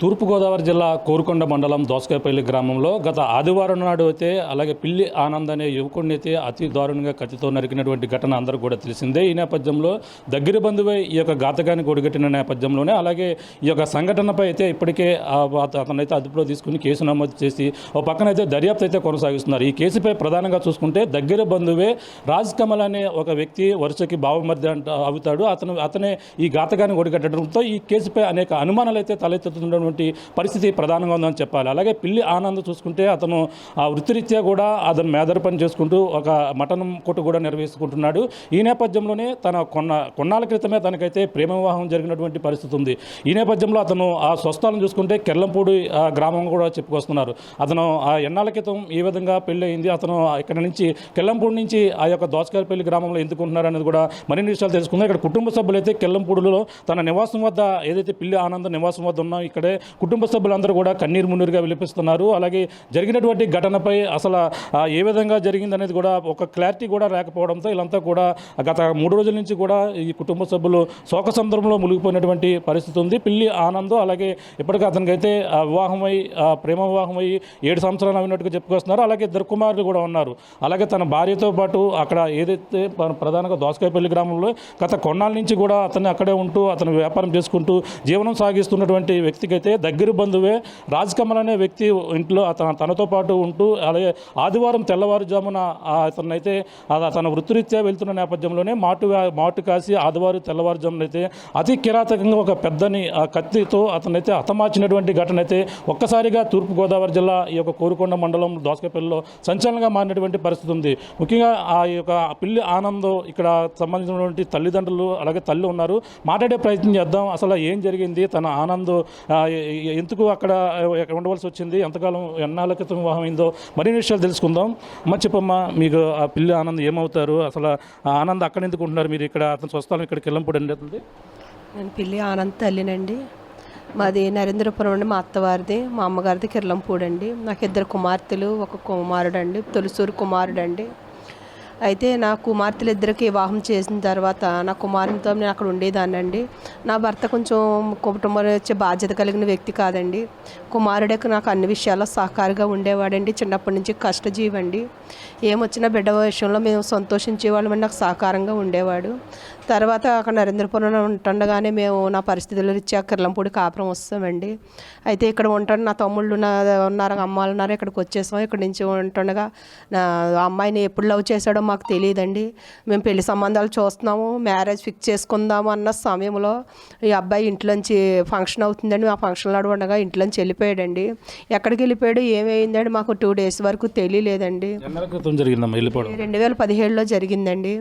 తూర్పుగోదావరి జిల్లా కోరుకొండ మండలం దోసకాయపల్లి గ్రామంలో గత ఆదివారం నాడు అయితే అలాగే పిల్లి ఆనంద్ అనే యువకుడిని అయితే అతి దారుణంగా కత్తితో నరికినటువంటి ఘటన అందరూ కూడా తెలిసిందే. ఈ నేపథ్యంలో దగ్గర బంధువై ఈ యొక్క ఘాతకాన్ని ఒడిగట్టిన నేపథ్యంలోనే అలాగే ఈ యొక్క సంఘటనపై అయితే ఇప్పటికే అతనైతే అదుపులో తీసుకుని కేసు నమోదు చేసి ఒక పక్కనైతే దర్యాప్తు అయితే కొనసాగిస్తున్నారు. ఈ కేసుపై ప్రధానంగా చూసుకుంటే దగ్గర బంధువే రాజ్ కమల్ అనే ఒక వ్యక్తి వరుసకి బావమర్ది అవుతాడు. అతనే ఈ ఘాతకాన్ని ఒడిగట్టడంతో ఈ కేసుపై అనేక అనుమానాలు అయితే తలెత్తుతున్నటువంటి పరిస్థితి ప్రధానంగా ఉందని చెప్పాలి. అలాగే పిల్లి ఆనంద్ చూసుకుంటే అతను వృత్తిరీత్యా కూడా అతను మేదర పని చేసుకుంటూ ఒక మటన్ కొట్టు కూడా నిర్వహించుకుంటున్నాడు. ఈ నేపథ్యంలోనే తన కొన్నాళ్ళ క్రితమే తనకైతే ప్రేమ వివాహం జరిగినటువంటి పరిస్థితి ఉంది. ఈ నేపథ్యంలో అతను ఆ స్వస్థాలను చూసుకుంటే కెల్లంపూడి గ్రామం కూడా చెప్పుకొస్తున్నారు. అతను ఆ ఎన్నాళ్ళ క్రితం ఈ విధంగా పెళ్ళి అయింది, అతను ఇక్కడ నుంచి కెల్లంపూడి నుంచి ఆ యొక్క దోసకాయపల్లి గ్రామంలో ఎందుకుంటున్నారు అనేది కూడా మరిన్ని విషయాలు తెలుసుకుందాం. ఇక్కడ కుటుంబ సభ్యులైతే కెల్లంపూడిలో తన నివాసం వద్ద ఏదైతే పిల్లి ఆనంద్ నివాసం వద్ద ఉన్నా ఇక్కడే కుటుంబ సభ్యులందరూ కూడా కన్నీరు మున్నీరుగా విలిపిస్తున్నారు. అలాగే జరిగినటువంటి ఘటనపై అసలు ఏ విధంగా జరిగిందనేది కూడా ఒక క్లారిటీ కూడా లేకపోవడంతో వీళ్ళంతా కూడా గత 3 రోజుల నుంచి కూడా ఈ కుటుంబ సభ్యులు శోకసముద్రంలో మునిగిపోయినటువంటి పరిస్థితి ఉంది. పిల్లి ఆనంద్ అలాగే ఇప్పటికీ అతనికైతే వివాహమై ప్రేమ వివాహమై 7 సంవత్సరాలు అయినట్టుగా చెప్పుకొస్తున్నారు. అలాగే 2 కుమారులు కూడా ఉన్నారు. అలాగే తన భార్యతో పాటు అక్కడ ఏదైతే ప్రధానంగా దోసకాయపల్లి గ్రామంలో గత కొన్నాళ్ళ నుంచి కూడా అతన్ని అక్కడే ఉంటూ అతను వ్యాపారం చేసుకుంటూ జీవనం సాగిస్తున్నటువంటి వ్యక్తికి అయితే దగ్గర బంధువే రాజ్ కమల్ అనే వ్యక్తి ఇంట్లో తనతో పాటు ఉంటూ అలాగే ఆదివారం తెల్లవారుజామున అతనైతే తన వృత్తిరీత్యా వెళ్తున్న నేపథ్యంలోనే మాటు కాసి ఆదివారం తెల్లవారుజామున అయితే అతి కిరాతకంగా ఒక పెద్దని కత్తితో అతనైతే హతమార్చినటువంటి ఘటన అయితే ఒక్కసారిగా తూర్పుగోదావరి జిల్లా ఈ యొక్క కోరుకొండ మండలం దోసకాయపల్లిలో సంచలనంగా మారినటువంటి పరిస్థితి ఉంది. ముఖ్యంగా ఆ యొక్క పిల్లి ఆనంద్ ఇక్కడ సంబంధించినటువంటి తల్లిదండ్రులు అలాగే తల్లి ఉన్నారు. మాట్లాడే ప్రయత్నం చేద్దాం. అసలు ఏం జరిగింది, తన ఆనంద్ ఎందుకు అక్కడ ఉండవలసి వచ్చింది, ఎంతకాలం ఎన్నాళ్ళ క్రితం వివాహం అయిందో మరిన్ని విషయాలు తెలుసుకుందాం. చెప్పమ్మా, మీకు ఆ పిల్లి ఆనంద్ ఏమవుతారు, అసలు ఆనంద్ అక్కడ ఎందుకు ఉంటున్నారు, మీరు ఇక్కడ అతను స్వస్థలం ఇక్కడికి వెళ్ళంపూడి అండి? నేను పిల్లి ఆనంద్ తల్లినండి. మాది నరేంద్రపురం అండి. మా అత్తవారిది, మా అమ్మగారిది కిర్లంపూడి అండి. నాకు 2 కుమార్తెలు, 1 కుమారుడు అండి, తొలిసూరు కుమారుడు అండి. అయితే నా కుమార్తెలు 2కి వివాహం చేసిన తర్వాత నా కుమారునితో నేను అక్కడ ఉండేదాన్ని అండి. నా భర్త కొంచెం కుటుంబంలో వచ్చే బాధ్యత కలిగిన వ్యక్తి కాదండి. కుమారుడికి నాకు అన్ని విషయాల్లో సహకారిగా ఉండేవాడండి. చిన్నప్పటి నుంచి కష్టజీవండి. ఏమొచ్చినా బిడ్డ విషయంలో మేము సంతోషించేవాళ్ళమండి. నాకు సహకారంగా ఉండేవాడు. తర్వాత అక్కడ నరేంద్రపురం ఉంటుండగానే మేము నా పరిస్థితుల రీత్యా కిర్లంపూడి కాపురం వస్తామండి. అయితే ఇక్కడ ఉంటాను, నా తమ్ముళ్ళు ఉన్నారు, అమ్మాయిలు ఉన్నారు. ఇక్కడికి వచ్చేసాం. ఇక్కడి నుంచి ఉంటుండగా నా అమ్మాయిని ఎప్పుడు లవ్ చేశాడో మాకు తెలియదండి. మేము పెళ్లి సంబంధాలు చూస్తున్నాము, మ్యారేజ్ ఫిక్స్ చేసుకుందాము అన్న సమయంలో ఈ అబ్బాయి ఇంట్లోంచి ఫంక్షన్ అవుతుందండి. ఆ ఫంక్షన్లో ఉండగా ఇంట్లోంచి వెళ్ళిపోయాడండి. ఎక్కడికి వెళ్ళిపోయాడు, ఏమైందండి మాకు 2 డేస్ వరకు తెలియలేదండి. 2017లో జరిగిందండి.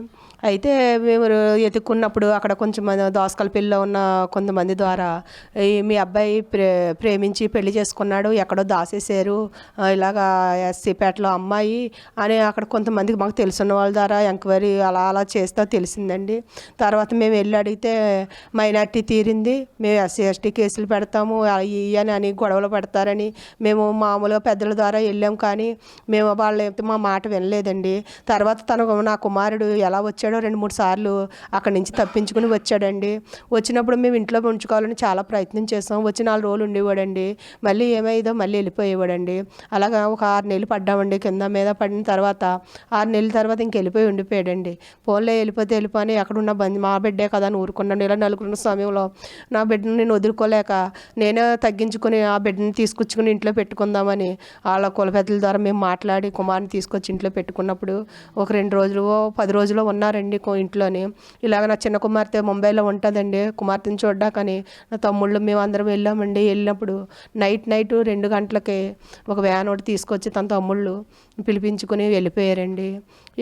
అయితే మేము ఎత్తుక్కున్నప్పుడు అక్కడ కొంచెం దోసకాయపల్లిలో ఉన్న కొంతమంది ద్వారా మీ అబ్బాయి ప్రేమించి పెళ్లి చేసుకున్నాడు, ఎక్కడో దాసేశారు, ఇలాగా ఎస్సీపేటలో అమ్మాయి అని అక్కడ కొంతమందికి మాకు తెలుసున్న వాళ్ళ ద్వారా ఎంక్వైరీ అలా చేస్తే తెలిసిందండి. తర్వాత మేము వెళ్ళి అడిగితే మైనార్టీ తీరింది, మేము ఎస్సీ ఎస్టీ కేసులు పెడతాము అని గొడవలు పెడతారని మేము మామూలుగా పెద్దల ద్వారా వెళ్ళాం. కానీ మేము వాళ్ళు మా మాట వినలేదండి. తర్వాత నా కుమారుడు ఎలా వచ్చాడో 2-3 సార్లు అక్కడి నుంచి తప్పించుకుని వచ్చాడండి. వచ్చినప్పుడు మేము ఇంట్లో ఉంచుకోవాలని చాలా ప్రయత్నం చేసాం. వచ్చి 4 రోజులు ఉండేవాడండి. మళ్ళీ ఏమైందో మళ్ళీ వెళ్ళిపోయేవాడండి. అలాగా ఒక 6 నెలలు పడ్డామండి. కింద మీద పడిన తర్వాత 6 నెలల తర్వాత వెళ్ళిపోయి ఉండిపోయాడండి. ఫోన్లో వెళ్ళిపోని అక్కడున్న మా బిడ్డే కదా అని ఊరుకున్నాను. ఇలా నలుగురున్న సమయంలో నా బిడ్డను నేను వదులుకోలేక నేనే తగ్గించుకొని ఆ బిడ్డని తీసుకొచ్చుకుని ఇంట్లో పెట్టుకుందామని వాళ్ళ కులపెద్దల ద్వారా మేము మాట్లాడి కుమారుని తీసుకొచ్చి ఇంట్లో పెట్టుకున్నప్పుడు ఒక 2 రోజులు 10 రోజులు ఉన్నారండి ఇంట్లోని. ఇలాగ నా చిన్న కుమార్తె ముంబైలో ఉంటుందండి. కుమార్తెను చూడ్డాకని నా తమ్ముళ్ళు మేము అందరం వెళ్ళామండి. వెళ్ళినప్పుడు నైట్ 2 గంటలకి ఒక వ్యాన్ ఒకటి తీసుకొచ్చి తన తమ్ముళ్ళు పిలిపించుకుని వెళ్ళిపోయారండి.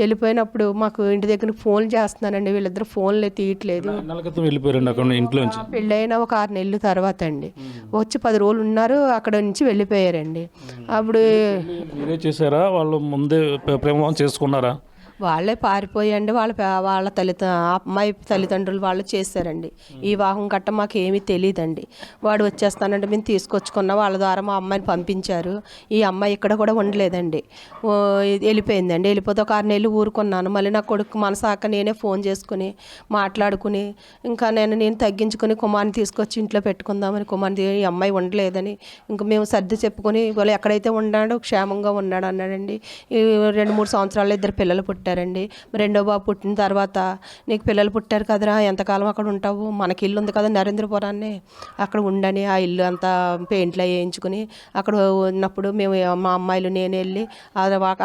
వెళ్ళిపోయినప్పుడు మాకు ఇంటి దగ్గర ఫోన్ చేస్తున్నానండి, వీళ్ళిద్దరు ఫోన్లు తీయట్లేదు. పెళ్ళైన ఒక 6 నెలల తర్వాత అండి వచ్చి 10 రోజులు ఉన్నారు, అక్కడ నుంచి వెళ్ళిపోయారండి. అప్పుడు చేశారా, వాళ్ళు ముందే ప్రేమ చేసుకున్నారా? వాళ్ళే పారిపోయండి. వాళ్ళ అమ్మాయి తల్లిదండ్రులు వాళ్ళు చేశారండి. ఈ వివాహం గట్ట మాకు ఏమీ తెలియదండి. వాడు వచ్చేస్తానంటే మేము తీసుకొచ్చుకున్న వాళ్ళ ద్వారా మా అమ్మాయిని పంపించారు. ఈ అమ్మాయి ఇక్కడ కూడా ఉండలేదండి, వెళ్ళిపోయిందండి. వెళ్ళిపోతే ఒక 6 నెలలు ఊరుకున్నాను. మళ్ళీ నా కొడుకు మనసాక నేనే ఫోన్ చేసుకుని మాట్లాడుకుని ఇంకా నేను తగ్గించుకొని కుమార్ని తీసుకొచ్చి ఇంట్లో పెట్టుకుందామని, కుమార్ని ఈ అమ్మాయి ఉండలేదని ఇంకా మేము సర్ది చెప్పుకొని వాళ్ళు ఎక్కడైతే ఉన్నాడో క్షేమంగా ఉన్నాడు అన్నాడండి. ఈ 2-3 సంవత్సరాల్లో 2 పిల్లలు పుట్టారండి. రెండో బాబు పుట్టిన తర్వాత నీకు పిల్లలు పుట్టారు కదరా, ఎంతకాలం అక్కడ ఉంటావు, మనకి ఇల్లు ఉంది కదా నరేంద్రపురాన్ని, అక్కడ ఉండని ఆ ఇల్లు అంతా పెయింట్లు వేయించుకుని అక్కడ ఉన్నప్పుడు మేము మా అమ్మాయిలు నేను వెళ్ళి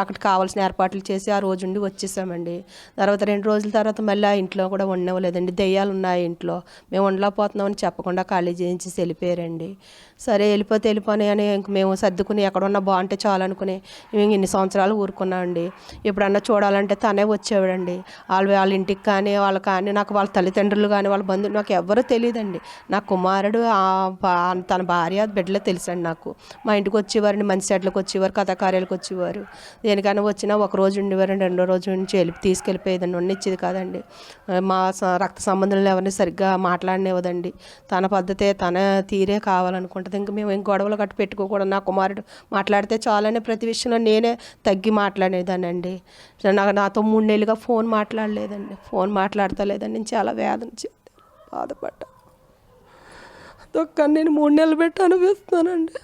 అక్కడ కావాల్సిన ఏర్పాట్లు చేసి ఆ రోజు ఉండి వచ్చేసామండి. తర్వాత 2 రోజుల తర్వాత మళ్ళీ ఆ ఇంట్లో కూడా ఉండలేదండి. దెయ్యాలు ఉన్నాయి ఇంట్లో, మేము ఉండలేకపోతున్నామని చెప్పకుండా ఖాళీ చేయించి వెళ్ళిపోయారండి. సరే వెళ్ళిపోని అని ఇంక మేము సర్దుకుని ఎక్కడున్నా బాగుంటే చాలు అనుకుని మేము ఇన్ని సంవత్సరాలు ఊరుకున్నామండి. ఎప్పుడన్నా చూడాలంటే తనే వచ్చేవాడండి. వాళ్ళ ఇంటికి కానీ నాకు వాళ్ళ తల్లిదండ్రులు కానీ వాళ్ళ బంధువులు నాకు ఎవరూ తెలియదండి. నా కుమారుడు తన భార్య బిడ్డలే తెలుసండి నాకు. మా ఇంటికి వచ్చేవారండి, మంచి చెట్లకు వచ్చేవారు, కథాకార్యాలకు వచ్చేవారు. దేనికైనా వచ్చినా ఒక రోజు ఉండేవారండి, 2వ రోజు నుంచి తీసుకెళ్ళిపోయేదండి, ఉండనిచ్చేది కాదండి. మా రక్త సంబంధులను ఎవరిని సరిగ్గా మాట్లాడనివ్వదండి. తన పద్ధతే తన తీరే కావాలనుకుంటుంది. ఇంకా మేము ఏం గొడవలు గట్టి పెట్టుకోకూడదు, నా కుమారుడు మాట్లాడితే చాలనే ప్రతి విషయంలో నేనే తగ్గి మాట్లాడేదానండి. నాతో 3 నెలలుగా ఫోన్ మాట్లాడలేదండి, ఫోన్ మాట్లాడతలేదండి. నేను చాలా వేదన బాధపడ్డా. నేను 3 నెలలు పెట్టి అనిపిస్తానండి.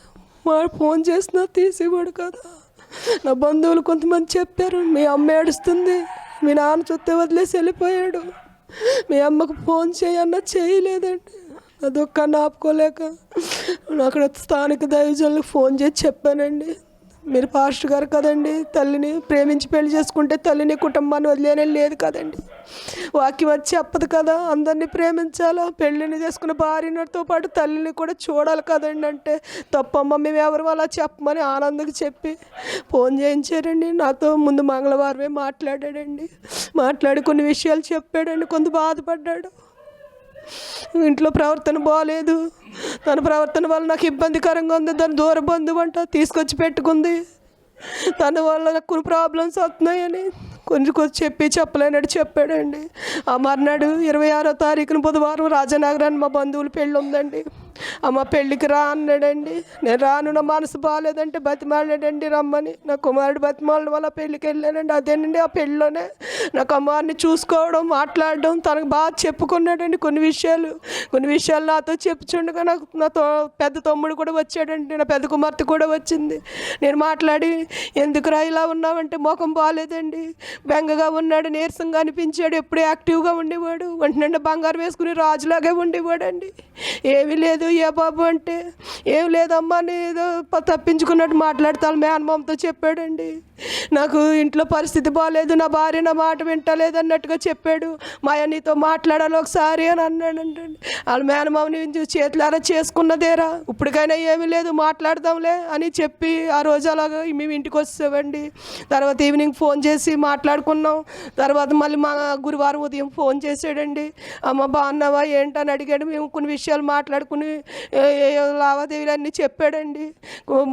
వాడు ఫోన్ చేసినా తీసేవాడు కదా. నా బంధువులు కొంతమంది చెప్పారు, మీ అమ్మ ఏడుస్తుంది, మీ నాన్న చూస్తే వదిలేసి వెళ్ళిపోయాడు, మీ అమ్మకు ఫోన్ చేయన్నా చేయలేదండి. నా దుఃఖాన్ని ఆపుకోలేక అక్కడ స్థానిక దైవజనులకు ఫోన్ చేసి చెప్పానండి. మీరు పాస్టర్ గారు కదండి, తల్లిని ప్రేమించి పెళ్లి చేసుకుంటే తల్లిని కుటుంబాన్ని వదిలేనే లేదు కదండి, వాక్యం వచ్చి చెప్పదు కదా, అందరినీ ప్రేమించాలా, పెళ్ళిని చేసుకున్న భార్యతో పాటు తల్లిని కూడా చూడాలి కదండి. అంటే తప్పమ్మ, మేము ఎవరు అలా చెప్పమని ఆనందంగా చెప్పి ఫోన్ చేయించారండి. నాతో ముందు మంగళవారమే మాట్లాడాడండి. మాట్లాడి కొన్ని విషయాలు చెప్పాడండి. కొంత బాధపడ్డాడు. ఇంట్లో ప్రవర్తన బాగాలేదు, తన ప్రవర్తన వల్ల నాకు ఇబ్బందికరంగా ఉంది, దాని దూర బంధువు అంట తీసుకొచ్చి పెట్టుకుంది, తన వల్ల నాకు కొన్ని ప్రాబ్లమ్స్ వస్తున్నాయని కొంచెం చెప్పలేనట్టు చెప్పాడండి. ఆ మర్నాడు 26వ తారీఖున బుధవారం రాజనగరాన్ని మా బంధువుల పెళ్ళి ఉందండి. అమ్మ పెళ్ళికి రా అన్నాడండి. నేను రాను, నా మనసు బాగాలేదంటే బతిమాలాడండి రమ్మని. నా కుమారుడు బతిమాలడం వల్ల పెళ్ళికి వెళ్ళానండి. అదేనండి ఆ పెళ్ళిలోనే నా కుమారుని చూసుకోవడం, మాట్లాడడం, తనకు బాగా చెప్పుకున్నాడండి. కొన్ని విషయాలు నాతో చెప్పుచుండగా నా పెద్ద తమ్ముడు కూడా వచ్చాడండి, నా పెద్ద కుమార్తె కూడా వచ్చింది. నేను మాట్లాడి ఎందుకురా ఇలా ఉన్నావంటే ముఖం బాగాలేదండి, బెంగగా ఉన్నాడు, నీరసంగా అనిపించాడు, ఎప్పుడు యాక్టివ్గా ఉండేవాడు, ఒంటి నిండా బంగారం వేసుకుని రాజులాగే ఉండేవాడండి. ఏమీ లేదు ఏ బాబు అంటే, ఏం లేదమ్మా అని ఏదో తప్పించుకున్నట్టు మాట్లాడతాను మేనమామతో చెప్పాడండి. నాకు ఇంట్లో పరిస్థితి బాగాలేదు, నా భార్య నా మాట వింటలేదు అన్నట్టుగా చెప్పాడు. మాయ నీతో మాట్లాడాలి ఒకసారి అని అన్నాడండి. వాళ్ళ మేనమామని చేతులారా చేసుకున్నదేరా, ఇప్పటికైనా ఏమీ లేదు మాట్లాడదాంలే అని చెప్పి ఆ రోజు అలాగా మేము ఇంటికి వచ్చేవండి. తర్వాత ఈవినింగ్ ఫోన్ చేసి మాట్లాడుకున్నాం. తర్వాత మళ్ళీ మా గురువారం ఉదయం ఫోన్ చేసాడండి. అమ్మ బాగున్నావా ఏంటని అడిగాడు. మేము కొన్ని విషయాలు మాట్లాడుకుని లావాదేవీలు అన్నీ చెప్పాడండి.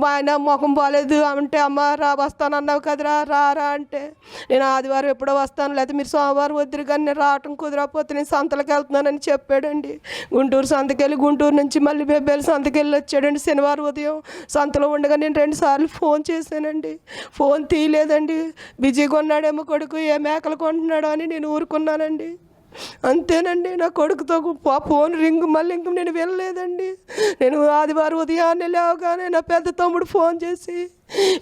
ఆయన ముఖం బాగాలేదు అంటే, అమ్మ వస్తానన్నావు కదరా రారా అంటే, నేను ఆదివారం ఎప్పుడో వస్తాను, లేకపోతే మీరు సోమవారం వద్దురు కానీ నేను రావటం కుదరకపోతే నేను సంతలకు వెళ్తున్నానని చెప్పాడండి. గుంటూరు సంతకెళ్ళి, గుంటూరు నుంచి మళ్ళీ బెబ్బేలు సంతకెళ్ళి వచ్చాడండి. శనివారం ఉదయం సంతలో ఉండగా నేను 2 సార్లు ఫోన్ చేశానండి. ఫోన్ తీయలేదండి. బిజీగా ఉన్నాడేమో కొడుకు, ఏ మేకలు కొంటున్నాడో అని నేను ఊరుకున్నానండి. అంతేనండి. నా కొడుకుతో ఫోన్ రింగ్ మళ్ళీ ఇంక నేను వెళ్ళలేదండి. నేను ఆదివారం ఉదయాన్నే లేవగానే నా పెద్ద తమ్ముడు ఫోన్ చేసి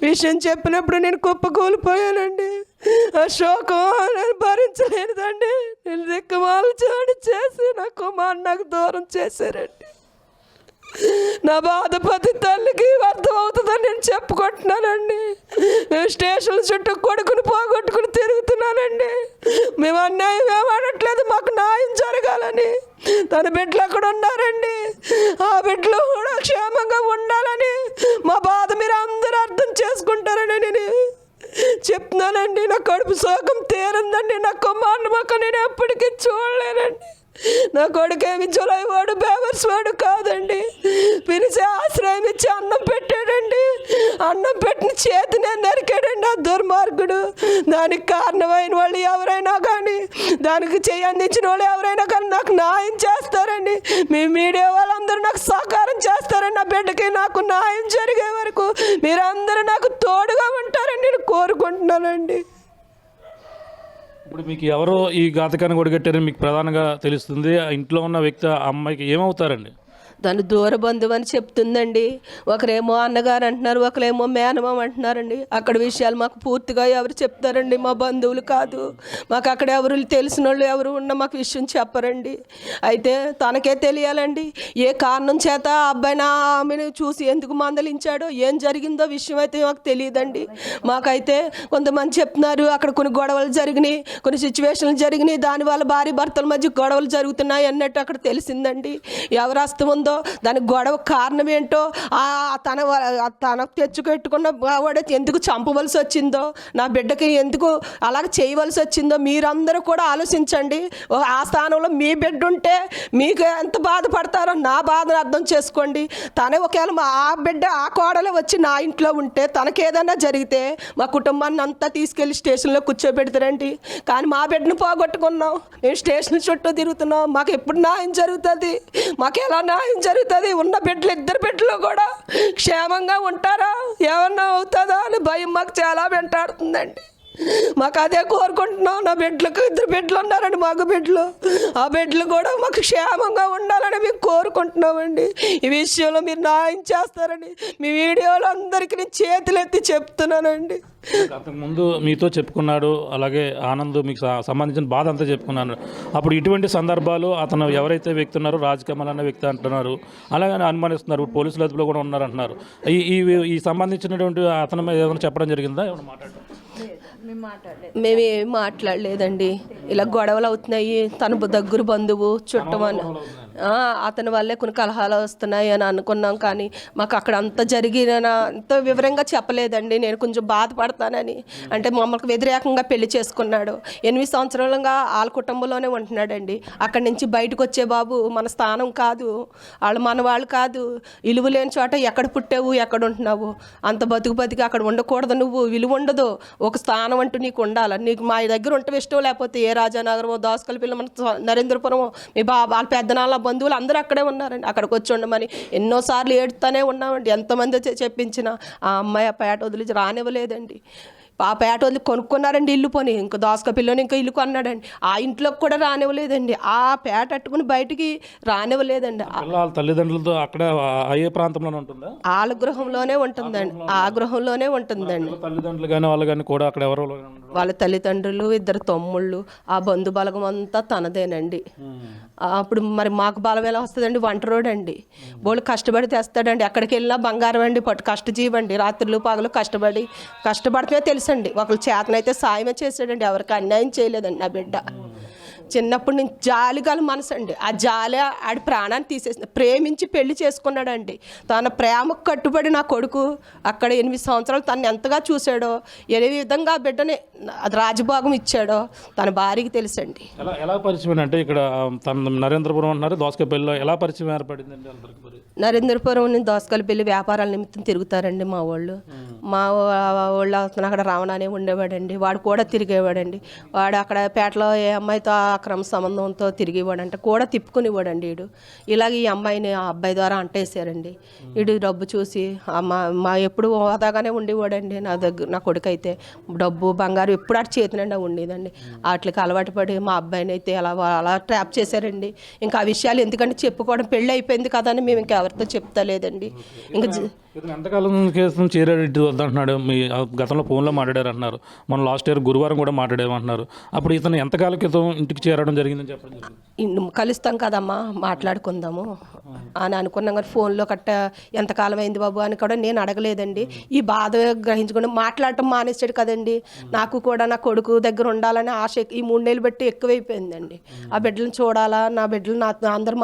విషయం చెప్పినప్పుడు నేను కుప్పకూలిపోయానండి. ఆ శోకం నేను భరించలేదండి. నేను దిక్కుమాలు చాడి చేసి నా కుమారు నాకు దూరం చేశారండి. నా బాధ ప్రతి తల్లికి అర్థం అవుతుందని నేను చెప్పుకుంటున్నానండి. మేము స్టేషన్ చుట్టూ కొడుకుని పోగొట్టుకుని తిరుగుతున్నానండి. మేము అన్యాయం ఏమనట్లేదు, మాకు న్యాయం జరగాలని. తన బిడ్డలు అక్కడ ఉన్నారండి, ఆ బిడ్డలు కూడా క్షేమంగా ఉండాలని మా బాధ మీరు అందరూ అర్థం చేసుకుంటారని నేను చెప్తున్నానండి. నా కడుపు శోకం తీరందండి. నా కుమారుని మొక్క నేను ఎప్పటికీ చూడలేనండి. నా కొడుకు ఏమి జులై వాడు బేవర్స్ వాడు కాదండి. పిలిచి ఆశ్రయం ఇచ్చి అన్నం పెట్టాడండి. అన్నం పెట్టిన చేతినే నరికాడండి ఆ దుర్మార్గుడు. దానికి కారణమైన వాళ్ళు ఎవరైనా కానీ, దానికి చెయ్యి అందించిన వాళ్ళు ఎవరైనా కానీ నాకు న్యాయం చేస్తారండి. మీ మీడియా వాళ్ళందరూ నాకు సహకారం చేస్తారండి. నా బిడ్డకి నాకు న్యాయం జరిగే వరకు మీరందరూ నాకు తోడుగా ఉంటారని నేను కోరుకుంటున్నానండి. ఇప్పుడు మీకు ఎవరో ఈ ఘాతకాన్ని ఒడిగట్టారని మీకు ప్రధానంగా తెలుస్తుంది. ఆ ఇంట్లో ఉన్న వ్యక్తి ఆ అమ్మాయికి ఏమవుతారండి? తను దూర బంధువు అని చెప్తుందండి. ఒకరేమో అన్నగారు అంటున్నారు, ఒకరేమో మేనమామ అంటున్నారండి. అక్కడ విషయాలు మాకు పూర్తిగా ఎవరు చెప్తారండి? మా బంధువులు కాదు. మాకు అక్కడ ఎవరు తెలిసిన వాళ్ళు ఎవరు ఉన్నా మాకు విషయం చెప్పరండి. అయితే తనకే తెలియాలండి ఏ కారణం చేత ఆ అబ్బాయిని ఆమెను చూసి ఎందుకు మందలించాడో, ఏం జరిగిందో విషయం అయితే మాకు తెలియదండి. మాకైతే కొంతమంది చెప్తున్నారు అక్కడ కొన్ని గొడవలు జరిగినాయి, కొన్ని సిచ్యువేషన్లు జరిగినాయి, దానివల్ల భార్య భర్తల మధ్య గొడవలు జరుగుతున్నాయి అన్నట్టు అక్కడ తెలిసిందండి. ఎవరు అస్తం ఉందో దానికి గొడవ కారణం ఏంటో, తన తెచ్చుకెట్టుకున్న వాడు ఎందుకు చంపవలసి వచ్చిందో, నా బిడ్డకి ఎందుకు అలాగ చేయవలసి వచ్చిందో మీరందరూ కూడా ఆలోచించండి. ఆ స్థానంలో మీ బిడ్డ ఉంటే మీకు ఎంత బాధపడతారో నా బాధను అర్థం చేసుకోండి. తనే ఒకవేళ ఆ బిడ్డ ఆ కోడలు వచ్చి నా ఇంట్లో ఉంటే తనకేదన్నా జరిగితే మా కుటుంబాన్ని అంతా తీసుకెళ్ళి స్టేషన్లో కూర్చోబెడతారండి. కానీ మా బిడ్డను పోగొట్టుకున్నాం, మేము స్టేషన్ చుట్టూ తిరుగుతున్నాం. మాకు ఎప్పుడు న్యాయం జరుగుతుంది? మాకు ఎలా న్యాయం జరుగుతుంది? ఉన్న బిడ్డలు, ఇద్దరు బిడ్డలు కూడా క్షేమంగా ఉంటారా, ఏమన్నా అవుతుందా అని భయం మాకు చాలా వెంటాడుతుందండి. మాకు అదే కోరుకుంటున్నాం. నా బిడ్డలకు ఇద్దరు బిడ్డలు ఉన్నారండి, మగ బిడ్డలు. ఆ బిడ్డలు కూడా మాకు క్షేమంగా ఉండాలని మేము కోరుకుంటున్నామండి. ఈ విషయంలో మీరు న్యాయం చేస్తారని మీ వీడియోలో అందరికీ నేను చేతులెత్తి చెప్తున్నానండి. అంతకుముందు మీతో చెప్పుకున్నాడు, అలాగే ఆనంద్ మీకు సంబంధించిన బాధ అంతా చెప్పుకున్నాను. అప్పుడు ఇటువంటి సందర్భాలు అతను ఎవరైతే వ్యక్తి ఉన్నారో రాజకమల్ అన్న వ్యక్తి అంటున్నారు, అలాగని అనుమానిస్తున్నారు. పోలీసుల అదుపులో కూడా ఉన్నారంటున్నారు. ఈ సంబంధించినటువంటి అతని మీద ఏమైనా చెప్పడం జరిగిందా? ఏమైనా మాట్లాడటం? మేమేం మాట్లాడలేదండి. ఇలా గొడవలు అవుతున్నాయి, తన దగ్గర బంధువు చుట్టమని అతని వల్లే కొన్ని కలహాలు వస్తున్నాయి అని అనుకున్నాం. కానీ మాకు అక్కడ అంత జరిగిన అంత వివరంగా చెప్పలేదండి. నేను కొంచెం బాధపడతానని. అంటే మమ్మల్ని వ్యతిరేకంగా పెళ్లి చేసుకున్నాడు. 8 సంవత్సరాలుగా వాళ్ళ కుటుంబంలోనే ఉంటున్నాడండి. అక్కడి నుంచి బయటకు వచ్చే బాబు మన స్థానం కాదు, వాళ్ళు మన వాళ్ళు కాదు. విలువ లేని చోట ఎక్కడ పుట్టావు, ఎక్కడ ఉంటున్నావు? అంత బతికి అక్కడ ఉండకూడదు. నువ్వు విలువ ఉండదు. ఒక స్థానం అంటూ నీకు ఉండాలి. నీకు మా దగ్గర ఉంటే ఇష్టం, లేకపోతే ఏ రాజానగరమో, దోసకల్పిల్ల, మన నరేంద్రపురమో, మీ వాళ్ళ పెద్దనాళ్ళ బంధువులు అందరూ అక్కడే ఉన్నారండి. అక్కడికి వచ్చి ఉండమని ఎన్నోసార్లు ఏడుతూనే ఉన్నామండి. ఎంతమంది చెప్పించినా ఆ అమ్మాయి ఆ పేట వదిలి రానివ్వలేదండి. ఆ పేట వదిలి కొనుక్కున్నారండి ఇల్లు పోని. ఇంకా దోసక పిల్లని ఇంకా ఇల్లు కొన్నాడండి. ఆ ఇంట్లోకి కూడా రానివ్వలేదండి. ఆ పేట అట్టుకుని బయటికి రానివ్వలేదండి. తల్లిదండ్రులతో అక్కడ అయ్యే ప్రాంతంలోనే ఉంటుందా? వాళ్ళ గృహంలోనే ఉంటుందండి. ఆ గృహంలోనే ఉంటుందండి. తల్లిదండ్రులు కానీ వాళ్ళు కానీ కూడా అక్కడ ఎవరో వాళ్ళ తల్లిదండ్రులు, 2 తమ్ముళ్ళు, ఆ బంధు బలగం అంతా తనదేనండి. అప్పుడు మరి మాకు బలం ఎలా వస్తుందండి? వంట రోడ్ అండి. వాళ్ళు కష్టపడి తెస్తాడండి. ఎక్కడికి వెళ్ళినా బంగారం అండి, కష్టజీవండి. రాత్రులు పగలు కష్టపడితే తెలుసండి. ఒకళ్ళు చేతనైతే సాయమే చేశాడండి. ఎవరికి అన్యాయం చేయలేదండి నా బిడ్డ. చిన్నప్పటి నుంచి జాలిగల మనసు అండి. ఆ జాలి ఆడి ప్రాణాన్ని తీసేసింది. ప్రేమించి పెళ్లి చేసుకున్నాడండి. తన ప్రేమకు కట్టుబడి నా కొడుకు అక్కడ 8 సంవత్సరాలు తను ఎంతగా చూశాడో, ఏ విధంగా ఆ బిడ్డని అది రాజభోగం ఇచ్చాడో తన భార్యకి తెలుసండి. ఎలా పరిచయం అంటే ఇక్కడ తన నరేంద్రపురం అంటున్నారు, దోసకపల్లిలో ఎలా పరిచయం ఏర్పడిందండి? నరేంద్రపురం నుంచి దోసకల్పల్లి వ్యాపారాల నిమిత్తం తిరుగుతారండి మా వాళ్ళు. మా వాళ్ళు అక్కడ రావణానే ఉండేవాడండి. వాడు కూడా తిరిగేవాడండి. వాడు అక్కడ పేటలో ఏ అమ్మాయితో అక్రమ సంబంధంతో తిరిగేవాడంటే కూడా తిప్పుకునేవాడండి. వీడు ఇలాగ ఈ అమ్మాయిని ఆ అబ్బాయి ద్వారా అంటేసారండి. వీడు డబ్బు చూసి మా ఎప్పుడు హోదాగానే ఉండేవాడండి. నా కొడుకు అయితే డబ్బు బంగారు ఎప్పుడు అటు చేతినండి ఉండేదండి. వాటికి అలవాటు పడి మా అబ్బాయిని అయితే అలా ట్రాప్ చేశారండి. ఇంకా ఆ విషయాలు ఎందుకంటే చెప్పుకోవడం, పెళ్ళి అయిపోయింది కదా అని మేము ఇంకెవరితో చెప్తలేదండి. ఇంకా ఎంతకాలం కేసు చేరాడు అంటున్నాడు. మీ గతంలో ఫోన్లో మాట్లాడారు అంటున్నారు. మన లాస్ట్ ఇయర్ గురువారం కూడా మాట్లాడామంటున్నారు. అప్పుడు ఇతను ఎంతకాలం క్రితం ఇంటికి చేరడం జరిగిందని చెప్పండి. కలుస్తాం కదమ్మా, మాట్లాడుకుందాము అని అనుకున్నాం. కానీ ఫోన్లో కట్ట ఎంతకాలం అయింది బాబు అని కూడా నేను అడగలేదండి. ఈ బాధ గ్రహించుకుని మాట్లాడటం మానేసాడు కదండి. నాకు కూడా నా కొడుకు దగ్గర ఉండాలని ఆశ ఈ 3 నెలలు బట్టి ఎక్కువైపోయిందండి. ఆ బిడ్డలను చూడాలా, నా బిడ్డలు అందరు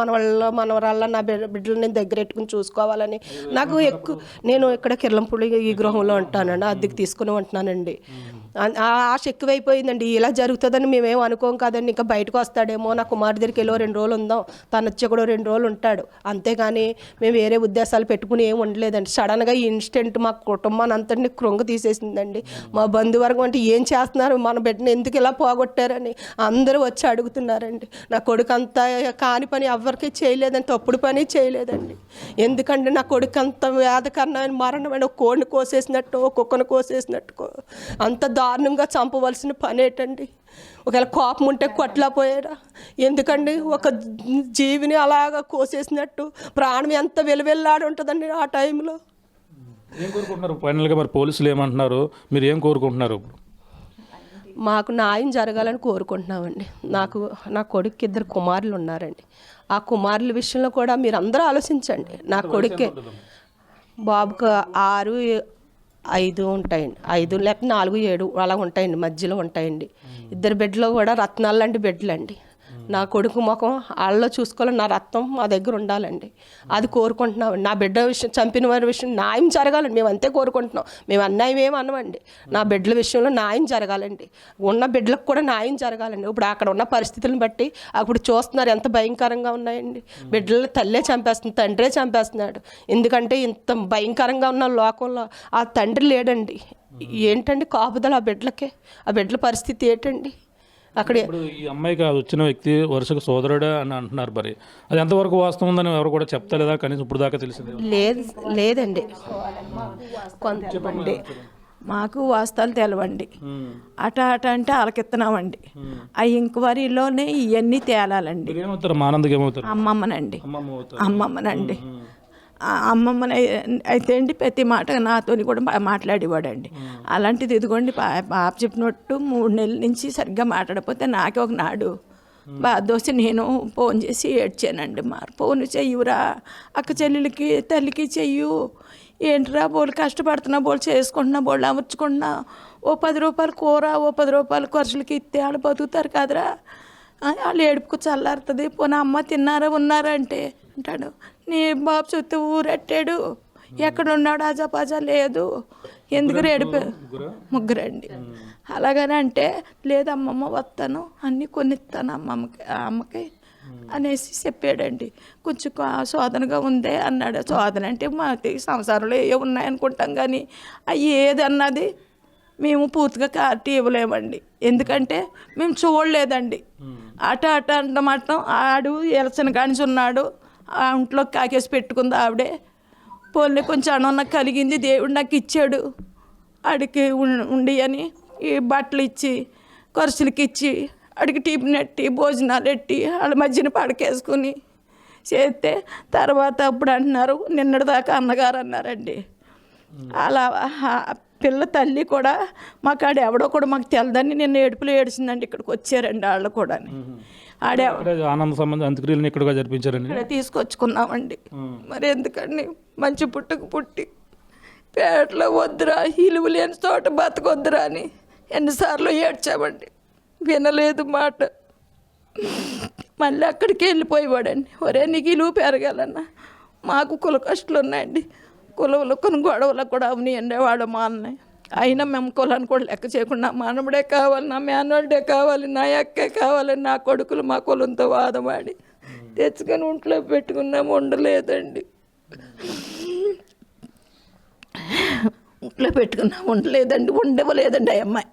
మనవరాళ్ళ నా బిడ్డలు నేను దగ్గర పెట్టుకుని చూసుకోవాలని నాకు ఎక్కువ నేను ఇక్కడ కిర్లంపూడి ఈ గృహంలో ఉంటానండి, అద్దెకి తీసుకుని ఉంటున్నానండి. ఆశ ఎక్కువైపోయిందండి. ఇలా జరుగుతుందని మేమేం అనుకోం కదండి. ఇంకా బయటకు వస్తాడేమో, నా కుమార్ దగ్గరికి వెళ్ళో 2 రోజులు ఉందాం, తను వచ్చి కూడా 2 రోజులు ఉంటాడు, అంతేగాని మేము వేరే ఉద్దేశాలు పెట్టుకుని ఏం ఉండలేదండి. సడన్గా ఈ ఇన్సిడెంట్ మా కుటుంబాన్ని అంతటిని కృంగ తీసేసిందండి. మా బంధువర్గం అంటే ఏం చేస్తున్నారు, మన బిడ్డని ఎందుకు ఇలా పోగొట్టారని అందరూ వచ్చి అడుగుతున్నారండి. నా కొడుకు అంతా కాని పని ఎవరికి చేయలేదండి, తప్పుడు పని చేయలేదండి. ఎందుకంటే నా కొడుకు అంత వేదకరమైన మరణమైన కోడిని కోసేసినట్టు, కుక్కను కోసేసినట్టు అంత దారుణంగా చంపవలసిన పని ఏంటండి. ఒకవేళ కోపం ఉంటే కొట్టలేకపోయారా? ఎందుకండి ఒక జీవిని అలాగా కోసేసినట్టు ప్రాణం ఎంత వెలువెల్లాడి ఉంటుందండి ఆ టైంలో. ఏం కోరుకుంటున్నారు ఫైనల్గా? మరి పోలీసులు ఏమంటున్నారు, మీరు ఏం కోరుకుంటున్నారు? మాకు న్యాయం జరగాలని కోరుకుంటున్నామండి. నా కొడుకు 2 కుమారులు ఉన్నారండి. ఆ కుమారుల విషయంలో కూడా మీరు అందరూ ఆలోచించండి. నా కొడుకే బాబుకు 6, 5 ఉంటాయండి, 5 లేకపోతే 4, 7 అలా ఉంటాయండి, మధ్యలో ఉంటాయండి. 2 బిడ్డలు కూడా రత్నాలు లాంటి బిడ్డలు అండి. నా కొడుకు ముఖం వాళ్ళలో చూసుకోవాలి, నా రక్తం మా దగ్గర ఉండాలండి, అది కోరుకుంటున్నామండి. నా బిడ్డ విషయం, చంపిన వారి విషయం న్యాయం జరగాలండి, మేము అంతే కోరుకుంటున్నాం. మేము అన్యాయం ఏమి అనమండి. నా బిడ్డల విషయంలో న్యాయం జరగాలండి, ఉన్న బిడ్డలకు కూడా న్యాయం జరగాలండి. ఇప్పుడు అక్కడ ఉన్న పరిస్థితులను బట్టి అప్పుడు చూస్తున్నారు ఎంత భయంకరంగా ఉన్నాయండి. బిడ్డలు తల్లే చంపేస్తుంది, తండ్రే చంపేస్తున్నాడు. ఎందుకంటే ఇంత భయంకరంగా ఉన్న లోకంలో ఆ తండ్రి లేడండి. ఏంటండి కాపుదల ఆ బిడ్డలకే? ఆ బిడ్డల పరిస్థితి ఏంటండి? అక్కడ ఇప్పుడు ఈ అమ్మాయికి వచ్చిన వ్యక్తి వరుసగా సోదరుడే అని అంటున్నారు. మరి అది ఎంతవరకు వాస్తవం ఉందని ఎవరు కూడా చెప్తలేదా? కనీసం ఇప్పుడు దాకా తెలిసింది లేదండి. కొంతమంది మాకు వాస్తవాలు తెలవండి. అట అంటే అలకెత్తనామండి. ఆ ఎంక్వైరీలోనే ఇవన్నీ తేలాలండి. ఏమవుతారు? మానందకి ఏమవుతారు? అమ్మమ్మనండి. అమ్మమ్మని అయితే అండి ప్రతి మాట నాతో కూడా మాట్లాడేవాడండి. అలాంటిది ఇదిగోండి పాప చెప్పినట్టు 3 నెలల నుంచి సరిగ్గా మాట్లాడకపోతే నాకే ఒకనాడు దోశ నేను ఫోన్ చేసి ఏడ్చానండి. ఫోన్ చెయ్యురా, అక్క చెల్లెలకి తల్లికి చెయ్యు, ఏంట్రా బోళ్ళు కష్టపడుతున్నా, బోళ్ళు చేసుకుంటున్నా, బోళ్ళు అమర్చుకుంటున్నా, ఓ 10 రూపాయలు కూర, ఓ 10 రూపాయలు ఖర్చులకి ఇస్తే వాళ్ళు బతుకుతారు కదరా, వాళ్ళు ఏడుపుకు చల్లారుతుంది. పోనీ అమ్మ తిన్నారా ఉన్నారా అంటే అంటాడు, నీ బాబు చూస్తే ఊరెట్టాడు, ఎక్కడున్నాడు ఆజాపాజా లేదు, ఎందుకు ఏడుపు? 3 అండి. అలాగని అంటే లేదమ్మమ్మ వస్తాను అన్నీ కొనిస్తాను అమ్మకి అనేసి చెప్పాడండి. కొంచెం శోధనగా ఉందే అన్నాడు. శోధన అంటే మాకు సంసారంలో ఏ ఉన్నాయనుకుంటాం, కానీ అవి ఏది అన్నది మేము పూర్తిగా క్లారిటీ ఇవ్వలేమండి. ఎందుకంటే మేము చూడలేదండి. అట అన్నమాట ఆడు ఎలసిన కానిసి ఉన్నాడు, ఆ ఇంట్లో కాకేసి పెట్టుకుంది ఆవిడే. పోలే కొంచెం అన్నం కలిగింది, దేవుడు నాకు ఇచ్చాడు, ఆడికి ఉండి అని ఈ బట్టలు ఇచ్చి ఖర్చులకి ఇచ్చి ఆడికి టిఫిన్ ఎట్టి భోజనాలు ఎట్టి వాళ్ళ మధ్యన పడకేసుకుని చేస్తే తర్వాత అప్పుడు అంటున్నారు నిన్నటిదాకా అన్నగారు అన్నారండి. అలా పిల్ల తల్లి కూడా మాకు ఆడ ఎవడో కూడా మాకు తెలదని నిన్న ఏడుపులు ఏడిచిందండి. ఇక్కడికి వచ్చారండి వాళ్ళు కూడా. ఆనంద సంబంధం అంత్యక్రియలను ఇక్కడ జరిపించారండి, ఇక్కడ తీసుకొచ్చుకున్నామండి. మరి ఎందుకండి మంచి పుట్టి పేటలో వద్దురా, ఇలువ లేని చోట బతకొద్దురా అని ఎన్నిసార్లు ఏడ్చామండి, వినలేదు మాట. మళ్ళీ అక్కడికి వెళ్ళిపోయేవాడండి. ఒరే నీకు ఇలువ పెరగాలన్నా, మాకు కుల కష్టాలు ఉన్నాయండి, కులంలో కొన్ని గొడవలకు కూడా అవనియండి వాడు మా అన్నయ్య. అయినా మేము కులాన్ని కూడా లెక్క చేయకుండా మనముడే కావాలి, నా మేనోళ్ళే కావాలి, నా అక్కే కావాలి, నా కొడుకులు మా కులంతో వాదమాడి తెచ్చుకొని ఒంట్లో పెట్టుకున్నాము, ఉండలేదండి. ఇంట్లో పెట్టుకున్నాము, ఉండలేదండి, ఉండవలేదండి. ఆ అమ్మాయి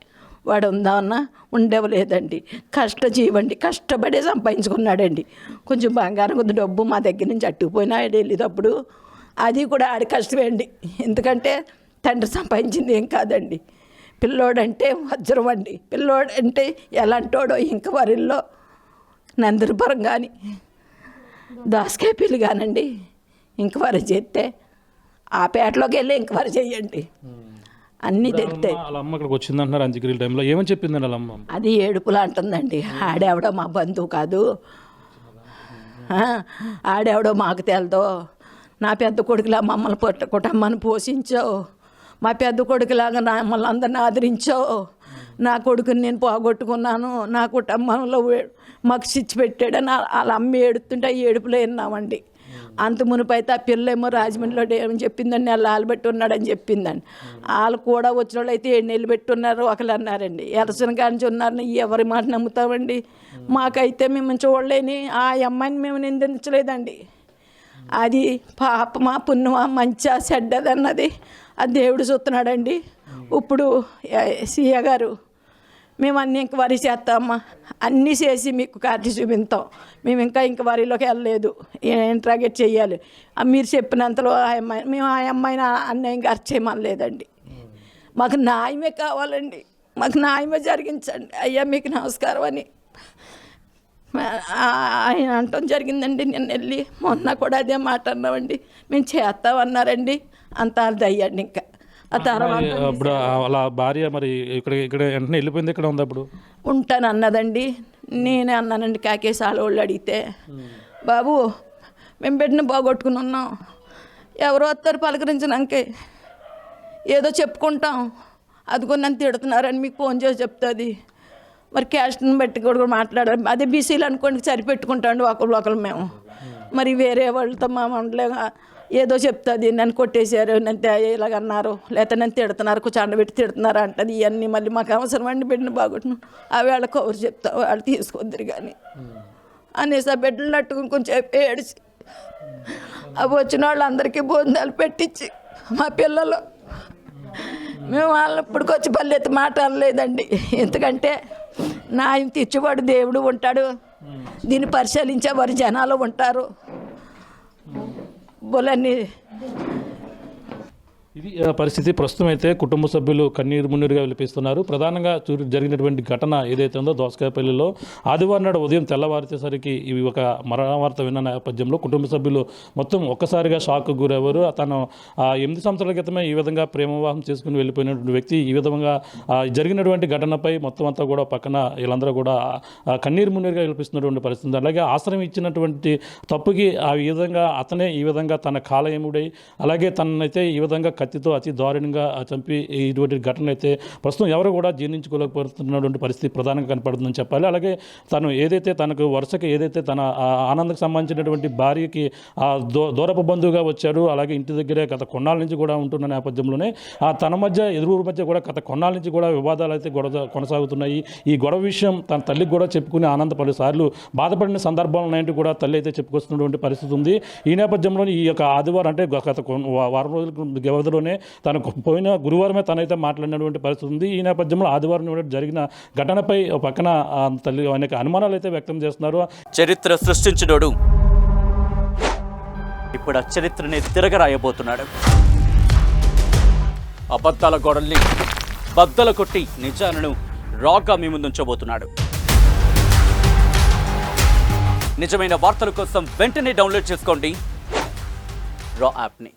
వాడు ఉందామన్నా ఉండవలేదండి. కష్టజీవండి, కష్టపడే సంపాదించుకున్నాడండి. కొంచెం బంగారం కొద్ది డబ్బు మా దగ్గర నుంచి అట్టుకుపోయినా వెళ్ళేటప్పుడు అది కూడా ఆడి కష్టమే అండి. ఎందుకంటే తండ్రి సంపాదించింది ఏం కాదండి. పిల్లోడంటే వజ్రం అండి. పిల్లోడంటే ఎలాంటోడో ఇంక వరిల్లో నందిరపురం కానీ దోసకాయ పిల్లి కానండి ఇంక వరి చేస్తే ఆ పేటలోకి వెళ్ళి ఇంక వరి చెయ్యండి, అన్నీ తెలుస్తాయి. వాళ్ళ అమ్మ ఇక్కడికి వచ్చిందంటున్నారు అంత్యక్రియల టైంలో, ఏమని చెప్పిందండి వాళ్ళ అమ్మ? అది ఏడుపులా అంటుందండి. ఆడెవడో మా బంధువు కాదు, ఆడెవడో మాకు తెలదో, నా పెద్ద కొడుకులా మమ్మల్ని కుటుంబాన్ని పోషించావు, మా పెద్ద కొడుకులాగా మమ్మల్ని అందరిని ఆదరించావు, నా కొడుకుని నేను పోగొట్టుకున్నాను, నా కుటుంబంలో మాకు చిచ్చి పెట్టాడని వాళ్ళ అమ్మ ఏడుతుంటే ఏడుపులో విన్నామండి. అంత మునిపైతే ఆ పిల్లేమో రాజమండ్రిలో ఏమని చెప్పిందండి, వాళ్ళు ఆలబెట్టి ఉన్నాడని చెప్పిందండి. వాళ్ళు కూడా వచ్చిన వాళ్ళు అయితే 7 నెలలు పెట్టి ఉన్నారు ఒకళ్ళు అన్నారండి. ఎలసిన కానించి ఉన్నారని ఎవరి మాట నమ్ముతామండి? మాకైతే మేము చూడలేని ఆ అమ్మాయిని మేము నిందించలేదండి. అది పాపమా పుణ్యమా మంచా చెడ్డదన్నది ఆ దేవుడు చూస్తున్నాడండి. ఇప్పుడు సీఏ గారు మేము అన్నీ ఎంక్వైరీ చేస్తామమ్మా, అన్నీ చేసి మీకు కార్డు చూపిస్తాం. మేము ఇంకా ఎంక్వైరీలోకి వెళ్ళలేదు, ఇంట్రాగేట్ చేయాలి. మీరు చెప్పినంతలో మేము ఆ అమ్మాయిని అన్యాయంగా అరెస్ట్ చేయమనలేదండి. మాకు న్యాయమే కావాలండి, మాకు న్యాయమే జరిగించండి అయ్యా, మీకు నమస్కారం అని ఆయన అంటం జరిగిందండి. నిన్న వెళ్ళి మొన్న కూడా అదే మాట అన్నామండి. మేము చేస్తామన్నారండి, అంత దయ్యండి. ఇంకా ఆ తర్వాత ఇప్పుడు అలా భార్య మరి ఇక్కడ వెంటనే వెళ్ళిపోయింది, ఇక్కడ ఉంది అప్పుడు ఉంటాను అన్నదండి. నేనే అన్నానండి కాకేసి వాళ్ళు అడిగితే, బాబు మేము బిడ్డను బాగొట్టుకుని ఉన్నాం, ఎవరో వస్తారు పలకరించినాకే ఏదో చెప్పుకుంటాం, అదిగో నన్ను తిడుతున్నారని మీకు ఫోన్ చేసి చెప్తుంది. మరి క్యాస్ట్ని బట్టి కూడా మాట్లాడాలి, అదే బీసీలు అనుకోండి సరిపెట్టుకుంటాండి ఒకరు మేము. మరి వేరే వాళ్ళతో మా ఉండలేక ఏదో చెప్తుంది, నన్ను కొట్టేశారు, నన్ను ఇలాగన్నారు, లేకపోతే నన్ను తిడుతున్నారు, కూర్చోండబెట్టి తిడుతున్నారు అంటది. ఇవన్నీ మళ్ళీ మాకు అవసరం అండి, బిడ్డను బాగుంటున్నాం, అవి వాళ్ళ కవర్ చెప్తా, వాళ్ళు తీసుకొద్దరు కానీ అనేసి ఆ బిడ్డలు నట్టుకుని కొంచెం ఏడిచి అవి వచ్చిన వాళ్ళందరికీ భోజనాలు పెట్టించి మా పిల్లలు మేము వాళ్ళని ఇప్పటికొచ్చి పల్లెత్తి మాట అనలేదండి. ఎందుకంటే న్యాయం తీర్చేవాడు దేవుడు ఉంటాడు, దీన్ని పరిశీలించేవారు జనాలు ఉంటారు. బోలన్నీ ఇది పరిస్థితి. ప్రస్తుతం అయితే కుటుంబ సభ్యులు కన్నీరు మున్నీరుగా విలిపిస్తున్నారు. ప్రధానంగా జరిగినటువంటి ఘటన ఏదైతే ఉందో దోసకాయపల్లిలో ఆదివారం నాడు ఉదయం తెల్లవారితేసరికి ఇవి ఒక మరణ వార్త విన్న నేపథ్యంలో కుటుంబ సభ్యులు మొత్తం ఒక్కసారిగా షాక్కు గురయ్యారు. తను 8 సంవత్సరాల క్రితమే ఈ విధంగా ప్రేమ వివాహం చేసుకుని వెళ్ళిపోయినటువంటి వ్యక్తి ఈ విధంగా జరిగినటువంటి ఘటనపై మొత్తం అంతా కూడా పక్కన వీళ్ళందరూ కూడా కన్నీరు మున్నీరుగా విలిపిస్తున్నటువంటి పరిస్థితి. అలాగే ఆశ్రయం ఇచ్చినటువంటి తప్పుకి ఆ విధంగా అతనే ఈ విధంగా తన కాలయముడై అలాగే తననైతే ఈ విధంగా కత్తితో అతి దారుణంగా చంపి ఇటువంటి ఘటన అయితే ప్రస్తుతం ఎవరు కూడా జీర్ణించుకోలేకపోతున్నటువంటి పరిస్థితి ప్రధానంగా కనపడుతుందని చెప్పాలి. అలాగే తను ఏదైతే తనకు వరుసకి ఏదైతే తన ఆనందకు సంబంధించినటువంటి భార్యకి దూరపు బంధువుగా వచ్చారు, అలాగే ఇంటి దగ్గరే గత కొన్నాళ్ళ నుంచి కూడా ఉంటున్న నేపథ్యంలోనే తన మధ్య ఎదురు మధ్య కూడా గత కొన్నాళ్ళ నుంచి కూడా వివాదాలు అయితే కొనసాగుతున్నాయి. ఈ గొడవ విషయం తన తల్లికి కూడా చెప్పుకుని ఆనంద పలుసార్లు బాధపడిన సందర్భాలు ఉన్నాయంటూ కూడా తల్లి అయితే చెప్పుకొస్తున్నటువంటి పరిస్థితి ఉంది. ఈ నేపథ్యంలో ఈ యొక్క ఆదివారం అంటే గత వారం రోజుల వ్యవధిలోనే తనకు పోయిన గురువారమే తనైతే మాట్లాడినటువంటి పరిస్థితి ఉంది. ఈ నేపథ్యంలో ఆదివారం జరిగిన ఘటనపై పక్కన తల్లి అనేక అనుమానాలు అయితే వ్యక్తం చేస్తున్నారు. చరిత్ర సృష్టించినోడు ఇప్పుడు ఆ చరిత్రని తిరగరాయబోతున్నాడు. అబద్ధాల గోడల్ని బద్దలు కొట్టి నిజాలను రాగా మీ ముందుంచబోతున్నాడు. నిజమైన వార్తల కోసం వెంటనే డౌన్లోడ్ చేసుకోండి రా యాప్ని.